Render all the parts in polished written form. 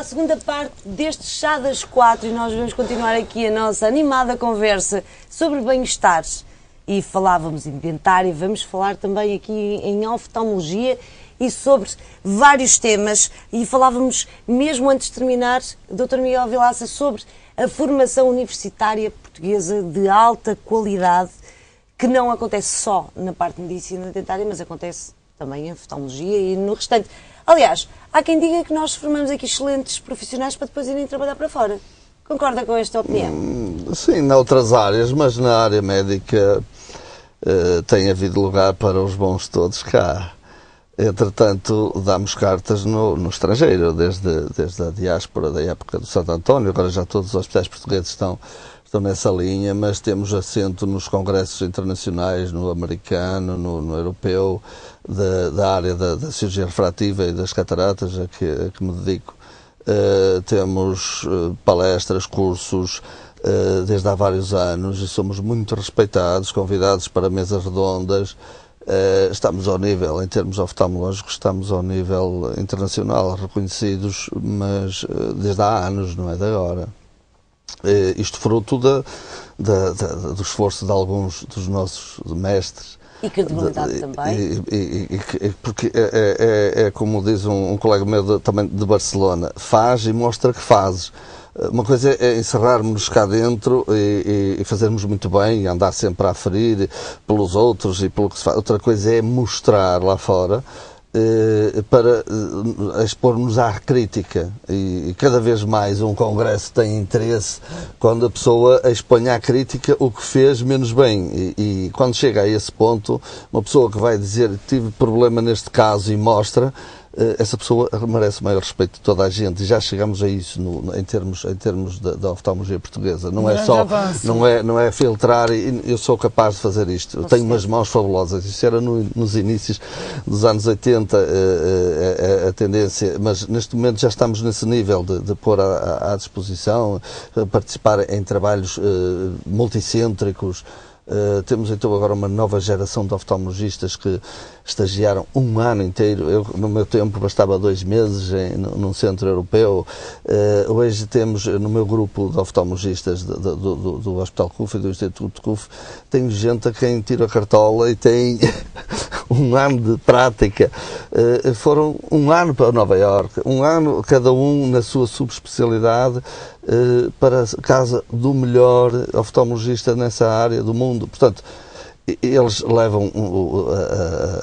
segunda parte deste Chá das 4 e nós vamos continuar aqui a nossa animada conversa sobre bem-estar. E falávamos em dentário, vamos falar também aqui em oftalmologia e sobre vários temas. E falávamos, mesmo antes de terminar, Dr. Miguel Vilaça, sobre a formação universitária portuguesa de alta qualidade, que não acontece só na parte de medicina dentária, mas acontece também em oftalmologia e no restante. Aliás, há quem diga que nós formamos aqui excelentes profissionais para depois irem trabalhar para fora. Concorda com esta opinião? Sim, noutras áreas, mas na área médica tem havido lugar para os bons todos cá. Entretanto, damos cartas no estrangeiro, desde a diáspora da época do Santo António. Agora já todos os hospitais portugueses estão nessa linha, mas temos assento nos congressos internacionais, no americano, no europeu, da área da cirurgia refrativa e das cataratas, a que me dedico. Temos palestras, cursos, desde há vários anos, e somos muito respeitados, convidados para mesas redondas. Estamos ao nível, em termos oftalmológicos, estamos ao nível internacional, reconhecidos, mas desde há anos, não é de agora. Isto fruto do esforço de alguns dos nossos mestres. E credibilidade também. Porque é como diz um colega meu também de Barcelona, faz e mostra que fazes. Uma coisa é encerrarmos cá dentro e fazermos muito bem e andar sempre a aferir pelos outros e pelo que se faz. Outra coisa é mostrar lá fora para expor-nos à crítica. E cada vez mais um congresso tem interesse quando a pessoa expõe à crítica o que fez menos bem. E quando chega a esse ponto, uma pessoa que vai dizer tive problema neste caso e mostra, essa pessoa merece o maior respeito de toda a gente. E já chegamos a isso em termos da oftalmologia portuguesa. Não é só, não é filtrar e eu sou capaz de fazer isto. Eu tenho umas mãos fabulosas. Isso era nos inícios dos anos 80 a tendência, mas neste momento já estamos nesse nível de pôr à disposição, participar em trabalhos multicêntricos. Temos então agora uma nova geração de oftalmologistas que estagiaram um ano inteiro. Eu, no meu tempo, bastava 2 meses num centro europeu. Hoje temos, no meu grupo de oftalmologistas do Hospital CUF e do Instituto CUF, tenho gente a quem tira a cartola e tem um ano de prática. Foram um ano para Nova Iorque, um ano cada um na sua subespecialidade, para a casa do melhor oftalmologista nessa área do mundo. Portanto, eles levam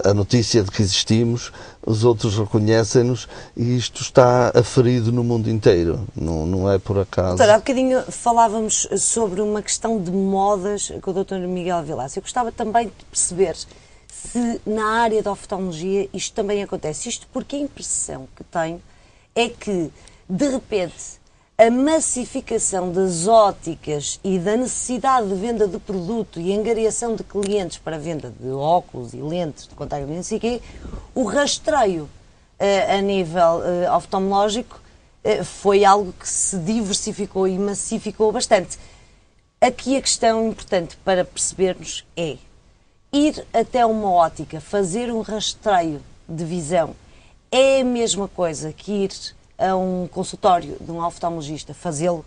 a notícia de que existimos, os outros reconhecem-nos e isto está aferido no mundo inteiro, não é por acaso. Doutor, há bocadinho falávamos sobre uma questão de modas com o Dr. Miguel Vilaça. Eu gostava também de perceber se na área da oftalmologia isto também acontece. Isto porque a impressão que tenho é que, de repente, a massificação das ópticas e da necessidade de venda de produto e angariação de clientes para a venda de óculos e lentes de contacto e não sei o quê, o rastreio a nível oftalmológico foi algo que se diversificou e massificou bastante. Aqui a questão importante para percebermos é ir até uma óptica, fazer um rastreio de visão, é a mesma coisa que ir a um consultório de um oftalmologista, fazê-lo,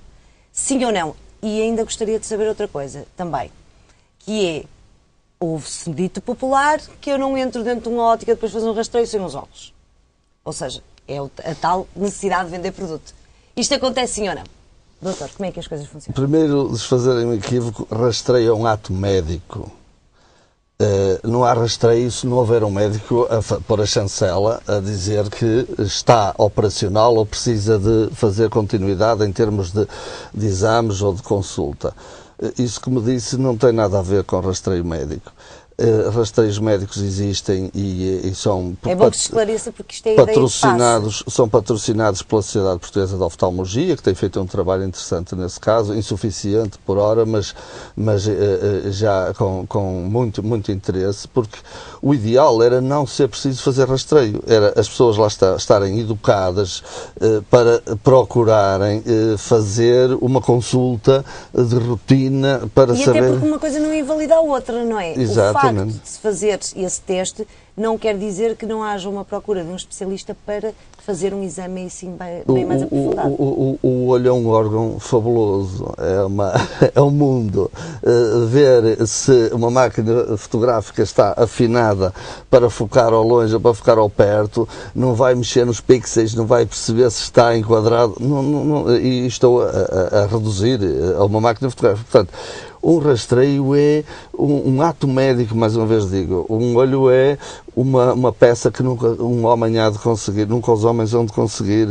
sim ou não? E ainda gostaria de saber outra coisa também, que é, ouve-se dito popular que eu não entro dentro de uma óptica depois de fazer um rastreio sem os óculos. Ou seja, é a tal necessidade de vender produto. Isto acontece sim ou não? Doutor, como é que as coisas funcionam? Primeiro, desfazerem um equívoco, rastreio é um ato médico. Não há rastreio se não houver um médico a pôr a chancela a dizer que está operacional ou precisa de fazer continuidade em termos de exames ou de consulta. Isso que me disse não tem nada a ver com rastreio médico. Rastreios médicos existem e são é bom que se esclareça porque isto é são patrocinados pela Sociedade Portuguesa de Oftalmologia, que tem feito um trabalho interessante nesse caso, insuficiente por hora, mas já com muito interesse, porque o ideal era não ser preciso fazer rastreio, era as pessoas lá estarem educadas para procurarem fazer uma consulta de rotina para saber... E até porque uma coisa não invalida a outra, não é? Exato. Exatamente. facto de se fazer esse teste não quer dizer que não haja uma procura de um especialista para fazer um exame assim bem mais aprofundado. O olho é um órgão fabuloso, é um mundo. Ver se uma máquina fotográfica está afinada para focar ao longe ou para focar ao perto, não vai mexer nos pixels, não vai perceber se está enquadrado, e estou a reduzir a uma máquina fotográfica. Portanto, um rastreio é um ato médico, mais uma vez digo. Um olho é uma peça que nunca um homem há de conseguir, nunca os homens hão de conseguir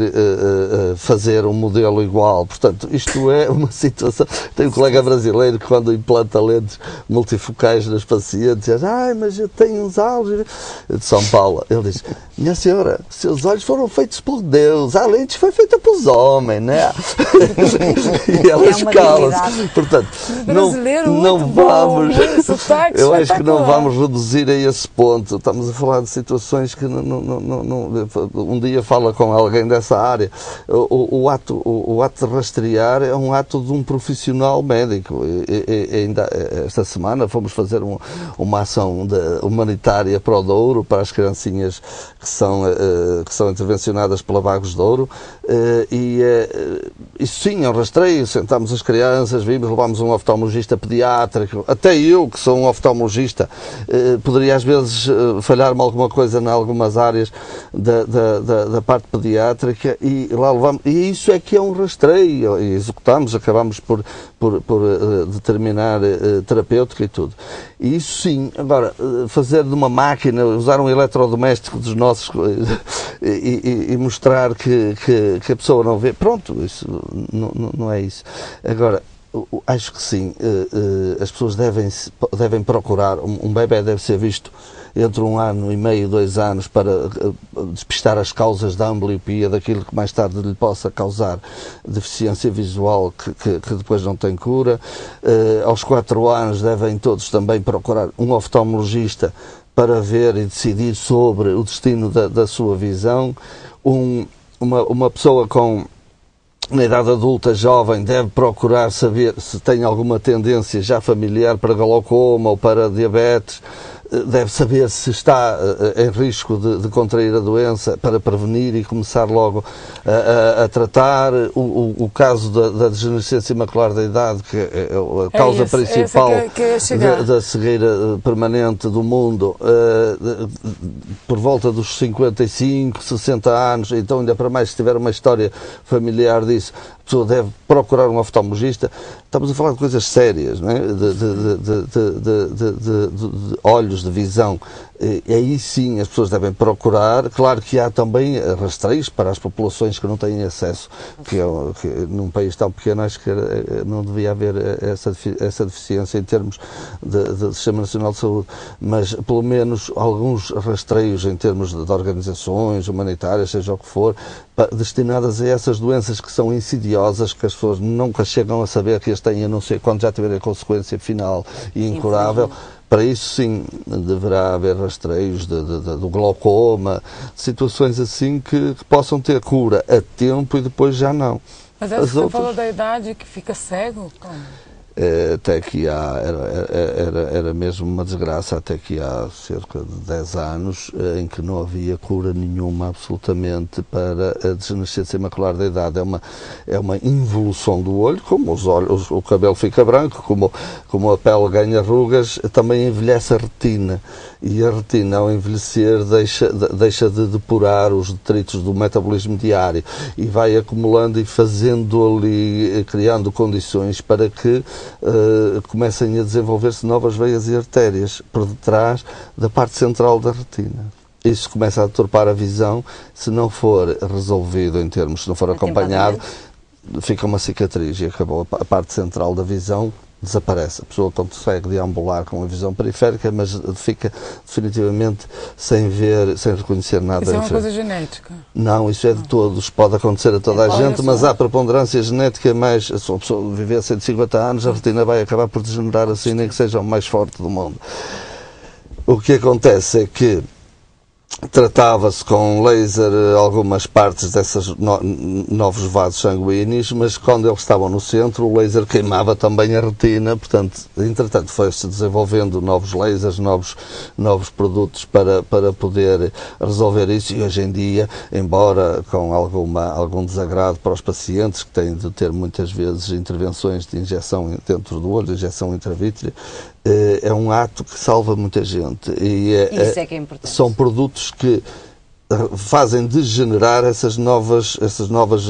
fazer um modelo igual. Portanto, isto é uma situação. Tem um colega brasileiro que, quando implanta lentes multifocais nas pacientes, diz: mas eu tenho uns olhos de São Paulo. Ele diz: minha senhora, seus olhos foram feitos por Deus, a lente foi feita pelos homens, né? E ela escala-se. Portanto, não vamos. Eu acho que não vamos reduzir a esse ponto. Estamos a falar de situações que um dia fala com alguém dessa área. O ato de rastrear é um ato de um profissional médico. Ainda esta semana fomos fazer uma ação humanitária para o Douro, para as criancinhas que são intervencionadas pela Vagos Douro, isso sim é um rastreio. Sentámos as crianças, levámos um oftalmologista pediátrico. Até eu, que sou um oftalmologista, poderia às vezes falhar-me alguma coisa em algumas áreas da parte pediátrica, e lá levamos, e isso é que é um rastreio, e executamos, acabamos por determinar terapêutica e tudo. E isso sim. Agora, fazer de uma máquina, usar um eletrodoméstico dos nossos e mostrar que a pessoa não vê, pronto, isso não é isso. Agora, acho que sim, as pessoas devem procurar, um bebé deve ser visto entre 1 ano e meio, 2 anos, para despistar as causas da ambliopia, daquilo que mais tarde lhe possa causar deficiência visual que depois não tem cura. Aos 4 anos devem todos também procurar um oftalmologista para ver e decidir sobre o destino da sua visão. Uma pessoa na idade adulta, jovem, deve procurar saber se tem alguma tendência já familiar para glaucoma ou para diabetes. Deve saber se está em risco de contrair a doença, para prevenir e começar logo a tratar. O caso da degenerescência macular da idade, que é a causa principal da cegueira permanente do mundo, por volta dos 55, 60 anos, então ainda para mais se tiver uma história familiar disso, a pessoa deve procurar um oftalmologista. Estamos a falar de coisas sérias, não é? De olhos, de visão. E aí sim as pessoas devem procurar. Claro que há também rastreios para as populações que não têm acesso, que num país tão pequeno acho que não devia haver essa deficiência em termos de Sistema Nacional de Saúde, mas pelo menos alguns rastreios em termos de organizações humanitárias, seja o que for, destinadas a essas doenças que são insidiosas, que as pessoas nunca chegam a saber que as têm, a não ser quando já tiverem a consequência final e incurável. Para isso, sim, deverá haver rastreios do glaucoma, situações assim que possam ter cura a tempo e depois já não. Mas você falou da idade que fica cego? Como? Até que era mesmo uma desgraça, até que há cerca de 10 anos, em que não havia cura nenhuma absolutamente para a degenerescência macular da idade. É uma involução do olho, como os olhos, o cabelo fica branco, como a pele ganha rugas, também envelhece a retina. E a retina, ao envelhecer, deixa de depurar os detritos do metabolismo diário e vai acumulando e fazendo ali, criando condições para que comecem a desenvolver-se novas veias e artérias por detrás da parte central da retina. Isso começa a deturpar a visão. Se não for resolvido em termos, se não for acompanhado, fica uma cicatriz e acabou. A parte central da visão desaparece. A pessoa consegue deambular com a visão periférica, mas fica definitivamente sem ver, sem reconhecer nada. Isso é uma coisa genética? Não, isso é de todos. Pode acontecer a toda a gente, mas há preponderância genética mais. Se a pessoa viver 150 anos, a retina vai acabar por degenerar assim, nem que seja o mais forte do mundo. O que acontece é que tratava-se com laser algumas partes desses novos vasos sanguíneos, mas quando eles estavam no centro, o laser queimava também a retina. Portanto, entretanto, foi-se desenvolvendo novos lasers, novos produtos para poder resolver isso, e hoje em dia, embora com algum desagrado para os pacientes, que têm de ter muitas vezes intervenções de injeção dentro do olho, injeção intravítrea, é um ato que salva muita gente. Isso é que é importante. São produtos que fazem degenerar essas novas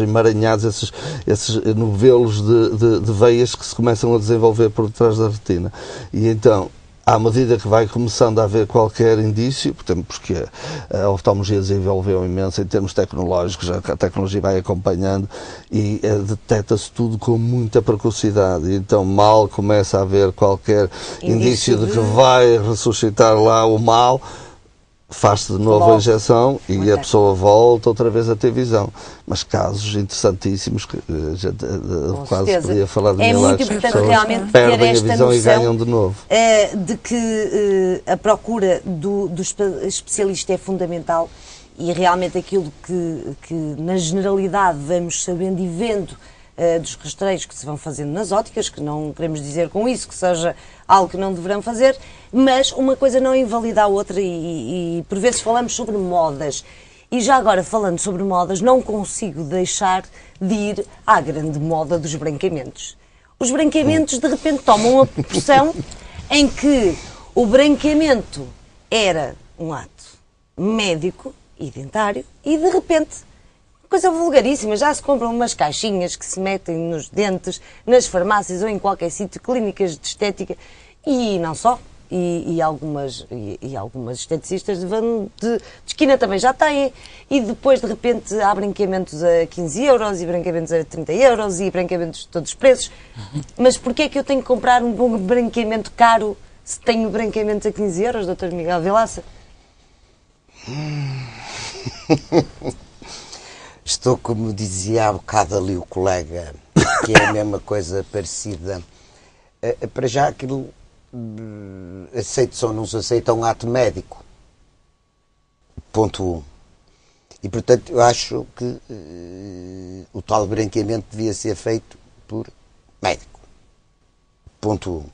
emaranhados, esses novelos de veias que se começam a desenvolver por detrás da retina. E então, à medida que vai começando a haver qualquer indício, porque a oftalmologia desenvolveu imenso em termos tecnológicos, a tecnologia vai acompanhando e detecta-se tudo com muita precocidade. E então, mal começa a haver qualquer indício de que vai ressuscitar lá o mal, faz-se de novo a injeção e a pessoa volta outra vez a ter visão. Mas casos interessantíssimos, que quase podia falar de milagres. É muito importante realmente ter perdem esta a visão noção e ganham de novo. De que a procura do especialista é fundamental, e realmente aquilo que na generalidade vamos sabendo e vendo dos rastreios que se vão fazendo nas óticas, que não queremos dizer com isso que seja algo que não deverão fazer, mas uma coisa não invalida a outra, e por vezes falamos sobre modas. E já agora, falando sobre modas, não consigo deixar de ir à grande moda dos branqueamentos. Os branqueamentos, de repente, tomam uma proporção em que o branqueamento era um ato médico e dentário, e de repente, coisa vulgaríssima, já se compram umas caixinhas que se metem nos dentes, nas farmácias ou em qualquer sítio, clínicas de estética, e não só. E algumas esteticistas de esquina também já têm, e depois de repente há branqueamentos a 15 euros e branqueamentos a 30 euros e branqueamentos de todos os preços. Mas porquê é que eu tenho que comprar um bom branqueamento caro se tenho branqueamentos a 15 euros, Dr. Miguel Vilaça? Estou, como dizia há bocado ali o colega, que é a mesma coisa parecida. Para já aquilo, aceito ou não se aceita, é um ato médico. Ponto 1. E, portanto, eu acho que o tal branqueamento devia ser feito por médico. Ponto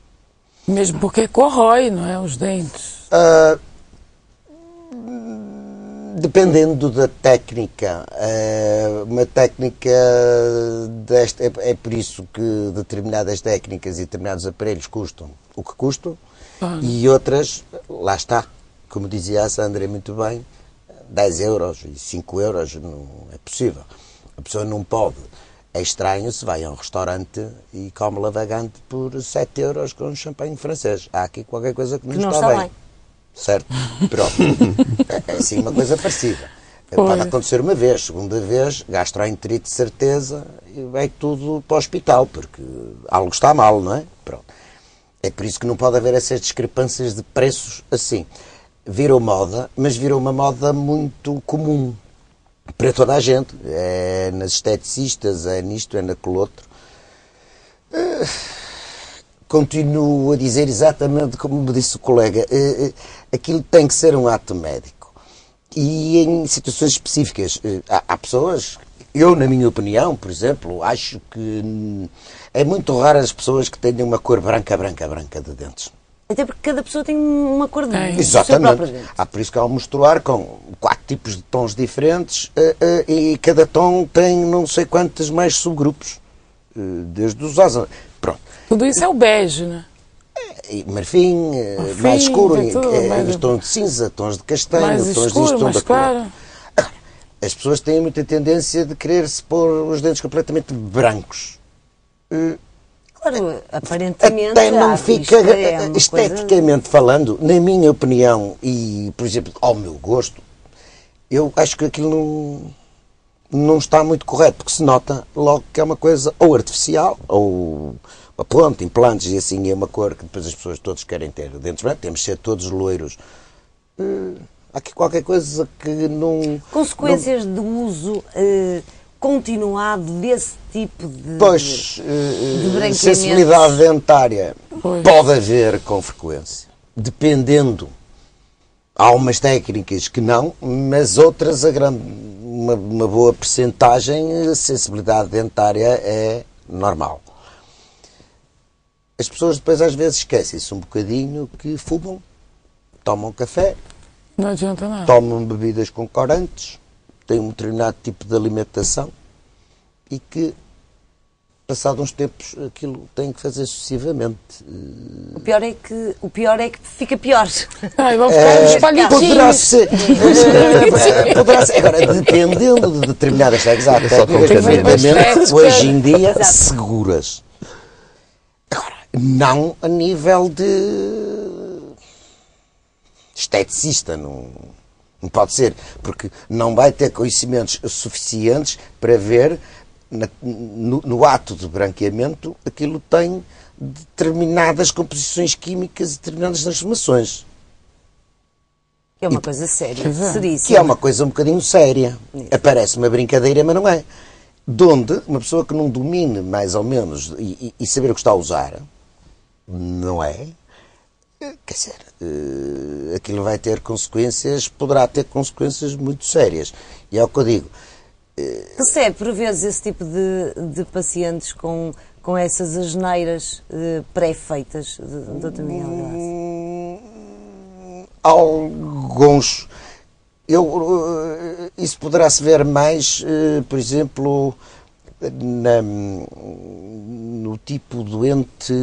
1. Mesmo porque corrói, não é? Os dentes. Dependendo da técnica, uma técnica desta, é por isso que determinadas técnicas e determinados aparelhos custam o que custam, e outras, lá está, como dizia a Sandra muito bem, 10 euros e 5 euros não é possível. A pessoa não pode. É estranho se vai a um restaurante e come lavagante por 7 euros com um champanhe francês. Há aqui qualquer coisa que não está bem. Certo? Pronto. É assim uma coisa parecida. Pode acontecer uma vez, segunda vez, gastroenterite de certeza, e vai tudo para o hospital, porque algo está mal, não é? Pronto. É por isso que não pode haver essas discrepâncias de preços assim. Virou moda, mas virou uma moda muito comum para toda a gente. É nas esteticistas, é nisto, é naquele outro. Continuo a dizer exatamente como me disse o colega, aquilo tem que ser um ato médico. E em situações específicas, há pessoas, eu na minha opinião, por exemplo, acho que é muito raro as pessoas que tenham uma cor branca de dentes. Até porque cada pessoa tem uma cor de exatamente. Há por isso que ao misturar com 4 tipos de tons diferentes, e cada tom tem não sei quantos mais subgrupos, desde os asa. Pronto. Tudo isso é o bege, né? Marfim, mais escuro, tons de cinza, tons de castanho, mais tons escuro, disto, mais claro. As pessoas têm muita tendência de querer-se pôr os dentes completamente brancos. Claro, aparentemente até não fica, esteticamente coisa... falando, na minha opinião e, por exemplo, ao meu gosto, eu acho que aquilo não está muito correto, porque se nota logo que é uma coisa ou artificial, ou a ponte, implantes, e assim é uma cor que depois as pessoas todas querem ter dentes brancos, temos de ser todos loiros. Há aqui qualquer coisa que não... Consequências de uso continuado desse tipo de branqueamentos. Sensibilidade dentária pode haver com frequência, dependendo Há umas técnicas que não, mas outras, uma boa percentagem, a sensibilidade dentária é normal. As pessoas depois às vezes esquecem-se um bocadinho que fumam, tomam café, Não adianta nada. tomam bebidas com corantes, têm um determinado tipo de alimentação e que, passados uns tempos, aquilo tem que fazer sucessivamente. O pior é que fica pior. Ai, vão ficar uns palitinhos. Poderá ser. Poderá ser. Agora, dependendo de determinadas regras, há técnicas que ver com as perfeitamente, técnicas. hoje em dia, Exato. seguras. Agora, não a nível de esteticista, não pode ser, porque não vai ter conhecimentos suficientes para ver no ato de branqueamento aquilo tem determinadas composições químicas e determinadas transformações. É uma coisa séria, Exato. seríssima. Que é uma coisa um bocadinho séria. Aparece uma brincadeira, mas não é. De onde uma pessoa que não domine mais ou menos e saber o que está a usar, não é? Quer dizer, aquilo vai ter consequências, poderá ter consequências muito sérias. E é o que eu digo. Recebe, por vezes, esse tipo de pacientes com essas asneiras pré-feitas, Dr. Miguel Vilaça? Alguns. Isso poderá-se ver mais, por exemplo, no tipo doente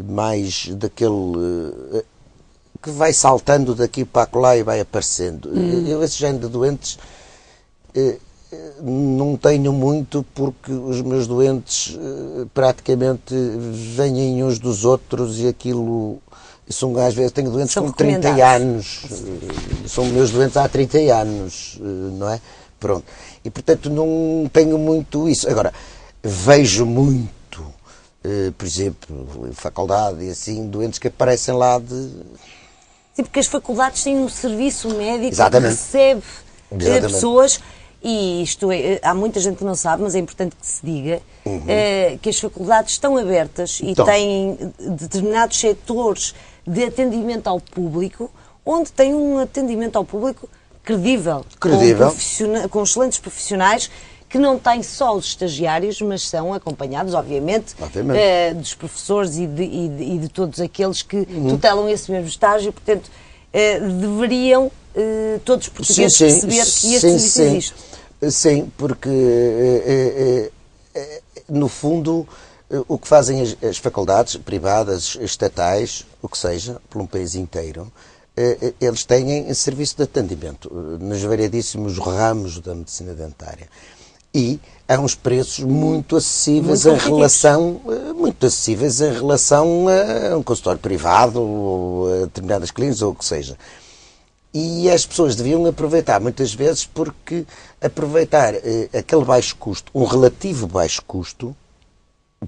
mais daquele que vai saltando daqui para lá e vai aparecendo. Eu, esse género de doentes, não tenho muito, porque os meus doentes praticamente vêm uns dos outros e aquilo. Às vezes tenho doentes São com 30 anos, são meus doentes há 30 anos, não é? Pronto. E portanto não tenho muito isso. Agora, vejo muito, por exemplo, faculdade e assim, doentes que aparecem lá de. Sim, porque as faculdades têm um serviço médico Exatamente. que recebe Exatamente. pessoas, e isto há muita gente que não sabe, mas é importante que se diga, que as faculdades estão abertas e Então. têm determinados setores de atendimento ao público, onde tem um atendimento ao público credível. Com excelentes profissionais, que não têm só os estagiários, mas são acompanhados, obviamente, dos professores e de todos aqueles que tutelam esse mesmo estágio. Portanto, deveriam todos os portugueses perceber que este serviço existe. Sim, porque, no fundo, o que fazem as faculdades privadas, estatais, o que seja, por um país inteiro, eles têm serviço de atendimento nos variedíssimos ramos da medicina dentária. E há uns preços muito acessíveis em relação a um consultório privado, ou a determinadas clínicas, ou o que seja. E as pessoas deviam aproveitar, muitas vezes, porque aproveitar aquele baixo custo, um relativo baixo custo,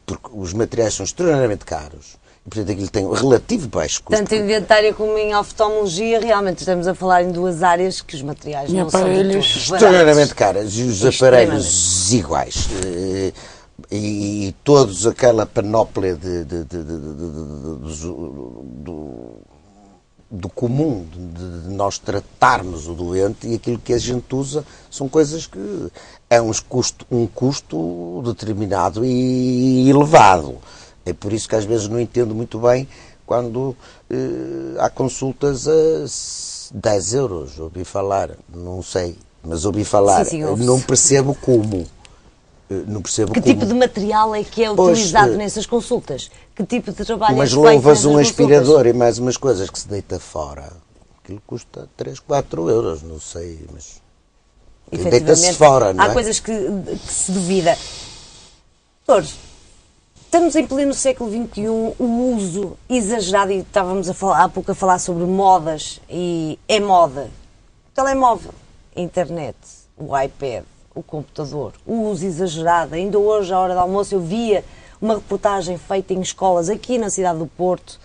porque os materiais são extraordinariamente caros, e portanto aquilo tem um relativo baixo custo. Tanto em dentária como em oftalmologia, realmente estamos a falar em duas áreas que os materiais não são de todo baratos. Extraordinariamente caras, e os aparelhos iguais. E todos aquela panóplia do comum, de nós tratarmos o doente, e aquilo que a gente usa são coisas que é um custo determinado e elevado. É por isso que às vezes não entendo muito bem quando há consultas a 10 euros, ouvi falar, não sei, mas ouvi falar, sim, não percebo como. Não percebo que como. tipo de material é que é utilizado nessas consultas? Que tipo de trabalho Mas é feito louvas um nessas aspirador consultas? e mais umas coisas que se deita fora. Aquilo custa 3, 4 euros, não sei, mas deita-se fora, não é? Há coisas que se duvida. Doutor, estamos em pleno século XXI, o uso exagerado, e estávamos há pouco a falar sobre modas, e é moda. O telemóvel, a internet, o iPad, o computador, o uso exagerado. Ainda hoje, à hora do almoço, eu via uma reportagem feita em escolas aqui na cidade do Porto,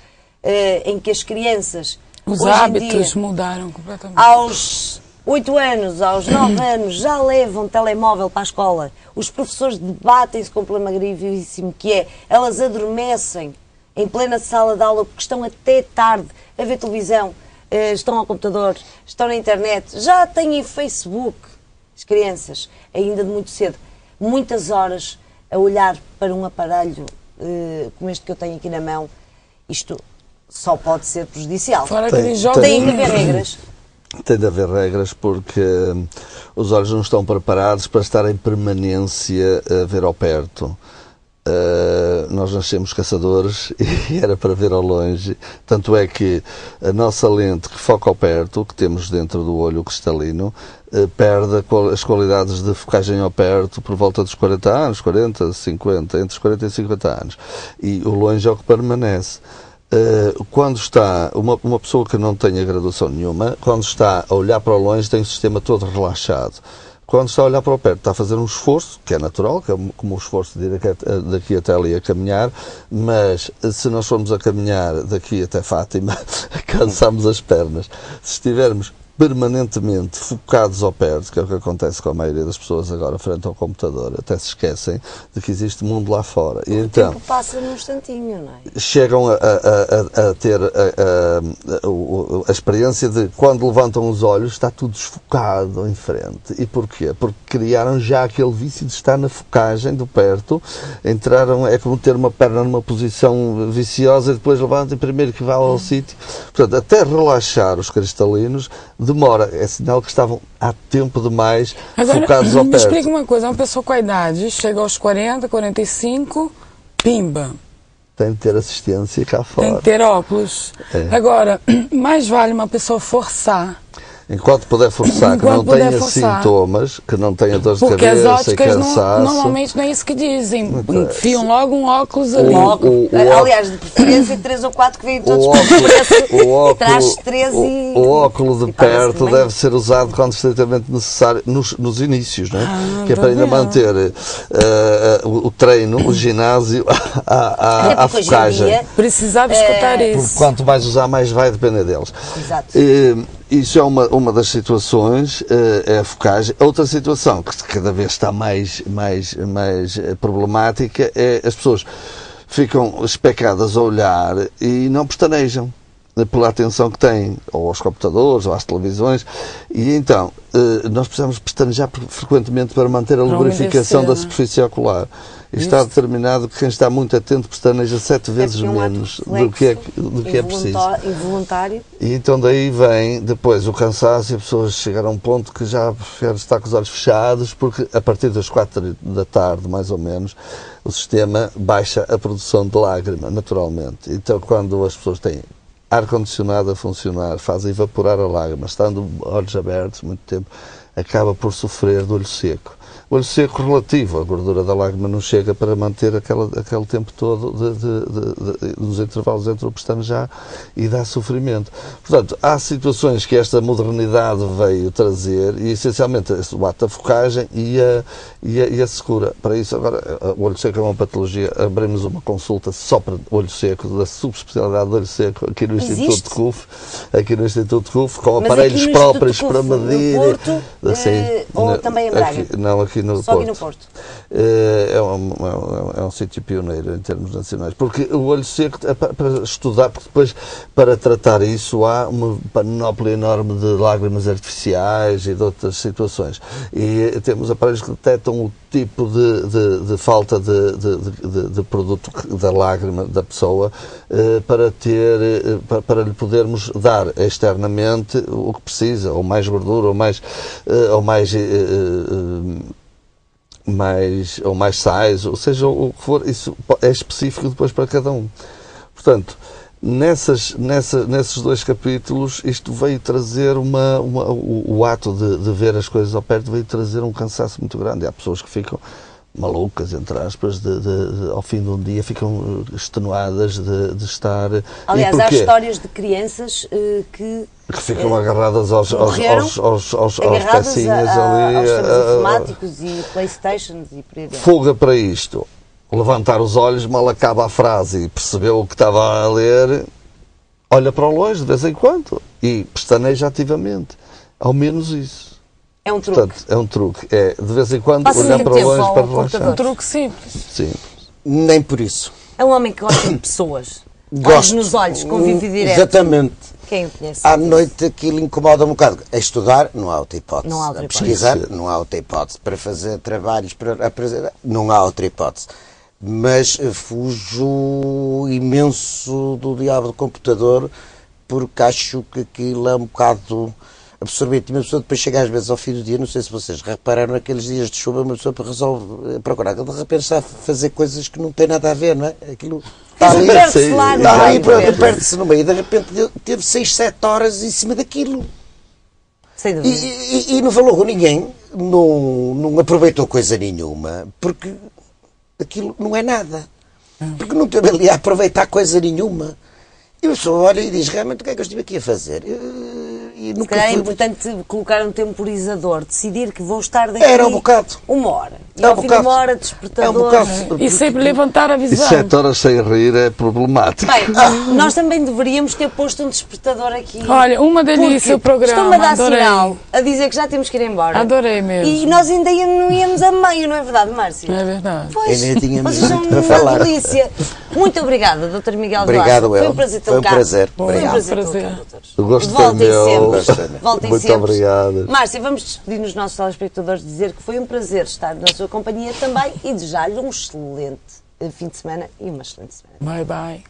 em que as crianças, Os hoje em hábitos dia, mudaram completamente. aos 8 anos, aos 9 anos, já levam telemóvel para a escola. Os professores debatem-se com um problema gravíssimo, que é, elas adormecem em plena sala de aula porque estão até tarde a ver televisão, estão ao computador, estão na internet, já têm Facebook. As crianças, ainda de muito cedo, muitas horas a olhar para um aparelho como este que eu tenho aqui na mão, isto só pode ser prejudicial. Fora aqueles jogos. Tem que haver regras. Tem de haver regras porque os olhos não estão preparados para estar em permanência a ver ao perto. Nós nascemos caçadores e era para ver ao longe. Tanto é que a nossa lente que foca ao perto, que temos dentro do olho cristalino, perde as qualidades de focagem ao perto por volta dos 40 anos, 40, 50, entre os 40 e 50 anos. E o longe é o que permanece. Quando está uma pessoa que não tenha graduação nenhuma, quando está a olhar para o longe tem o sistema todo relaxado. Quando está a olhar para o perto está a fazer um esforço, que é natural, que é como o esforço de ir daqui até ali a caminhar, mas se nós formos a caminhar daqui até Fátima, cansamos as pernas. Se estivermos permanentemente focados ao perto, que é o que acontece com a maioria das pessoas agora frente ao computador, até se esquecem de que existe mundo lá fora. E então, o tempo passa num instantinho, não é? Chegam a ter a experiência de quando levantam os olhos está tudo desfocado em frente. E porquê? Porque criaram já aquele vício de estar na focagem do perto, entraram, é como ter uma perna numa posição viciosa e depois levantem primeiro que vá ao sítio. Portanto, até relaxar os cristalinos demora, é sinal que estavam há tempo demais focados ao me perto. explica uma coisa, uma pessoa com a idade chega aos 40, 45, pimba. Tem de ter assistência cá fora. Tem que ter óculos. É. Agora, mais vale uma pessoa forçar. Enquanto puder forçar, que não tenha sintomas, que não tenha dores de porque cabeça as óticas e cansaço. normalmente não é isso que dizem. Enfiam logo um óculos ali. Aliás, de preferência 3 ou 4 que vêm todos por preço. Traz 13 e... O óculo de paga-se perto também. deve ser usado quando estritamente necessário, nos inícios, não é? Que é tá para ainda vendo? manter o treino, o ginásio, a porque hoje em focagem. dia, Precisava escutar Porque isso. quanto mais usar, mais vai depender deles. Exato. Isso é uma das situações, é a focagem. Outra situação que cada vez está mais problemática é as pessoas ficam especadas a olhar e não pestanejam pela atenção que têm, ou aos computadores, ou às televisões, e então nós precisamos pestanejar frequentemente para manter a lubrificação da superfície ocular. E está determinado que quem está muito atento pestaneja 7 vezes menos do que é preciso. Involuntário. E então daí vem depois o cansaço e as pessoas chegaram a um ponto que já prefere estar com os olhos fechados, porque a partir das 4 da tarde, mais ou menos, o sistema baixa a produção de lágrima, naturalmente. Então quando as pessoas têm ar-condicionado a funcionar, faz evaporar a lágrima, estando olhos abertos muito tempo, acaba por sofrer de olho seco. O olho seco relativo, a gordura da lágrima não chega para manter aquele tempo todo dos intervalos entre o pestanejar e dá sofrimento. Portanto, há situações que esta modernidade veio trazer e essencialmente o ato da focagem e a secura. Para isso, agora, o olho seco é uma patologia, abrimos uma consulta só para olho seco, da subespecialidade de olho seco aqui no Instituto de CUF, com Mas aparelhos próprios para medir. No Porto, ou também em Braga? Não, aqui no Só Porto. aqui no Porto. É um sítio pioneiro em termos nacionais. Porque o olho seco, para estudar, porque depois, para tratar isso, há uma panóplia enorme de lágrimas artificiais e de outras situações. E temos aparelhos que detectam o tipo de falta de produto da lágrima da pessoa para lhe podermos dar externamente o que precisa, ou mais gordura, ou mais sais, ou seja, o que for, isso é específico depois para cada um. Portanto, nesses 2 capítulos, isto veio trazer o ato de ver as coisas ao perto veio trazer um cansaço muito grande. Há pessoas que ficam malucas, entre aspas, ao fim de um dia ficam extenuadas de estar... Aliás, há histórias de crianças que ficam agarradas aos pecinhas ali. Aos sistemas informáticos e Playstations e por aí dentro. Fuga para isto. Levantar os olhos, mal acaba a frase e percebeu o que estava a ler, olha para o longe de vez em quando e pestaneja ativamente. Ao menos isso. É um truque. Portanto, é um truque. É, de vez em quando, Passa olhar muito para tempo longe ao para computador. relaxar. Um truque simples. Sim. Nem por isso. É um homem que gosta de pessoas. Olhos nos olhos, convívio direto. Exatamente. Quem o conhece? À noite aquilo incomoda um bocado. A estudar, não há outra hipótese. Não há outra a hipótese. pesquisar, não há outra hipótese. Para fazer trabalhos, para apresentar, não há outra hipótese. Mas fujo imenso do diabo do computador, porque acho que aquilo é um bocado absorvente. Uma pessoa depois chega às vezes ao fim do dia, não sei se vocês repararam, naqueles dias de chuva, uma pessoa resolve procurar. De repente está a fazer coisas que não têm nada a ver, não é? Aquilo está ali, Perde-se lá, não está é? ali, perde-se no meio. E de repente teve 6, 7 horas em cima daquilo. Sem dúvida. E não falou com ninguém, não aproveitou coisa nenhuma, porque aquilo não é nada. Porque não teve ali a aproveitar coisa nenhuma. E a pessoa olha e diz, realmente, o que é que eu estive aqui a fazer? E Se nunca calhar é fui importante colocar um temporizador, decidir que vou estar daqui Era um bocado. 1 hora. E É um ao fim de bocado. 1 hora, É um despertador. bocado. E sempre levantar a E visão. 7 horas sem rir é problemático. Bem, nós também deveríamos ter posto um despertador aqui. Olha, uma delícia o programa. Estão-me a dar Adorei. sinal a dizer que já temos que ir embora. Adorei mesmo. E nós ainda não íamos a meio, não é verdade, Márcio? É verdade. Pois, Eu nem tinha vocês são muito para uma falar. delícia. Muito obrigada, Dr. Miguel Obrigado, Duarte. Foi eu. um prazer Foi um tê-lo cá. prazer. Foi um Obrigado. prazer Prazer. tê-lo cá, doutores. O gosto Voltem foi meu. sempre. Voltem Muito sempre. obrigado. Márcia, vamos despedir nos nossos telespectadores, dizer que foi um prazer estar na sua companhia também e desejar-lhe um excelente fim de semana e uma excelente semana. Bye, bye.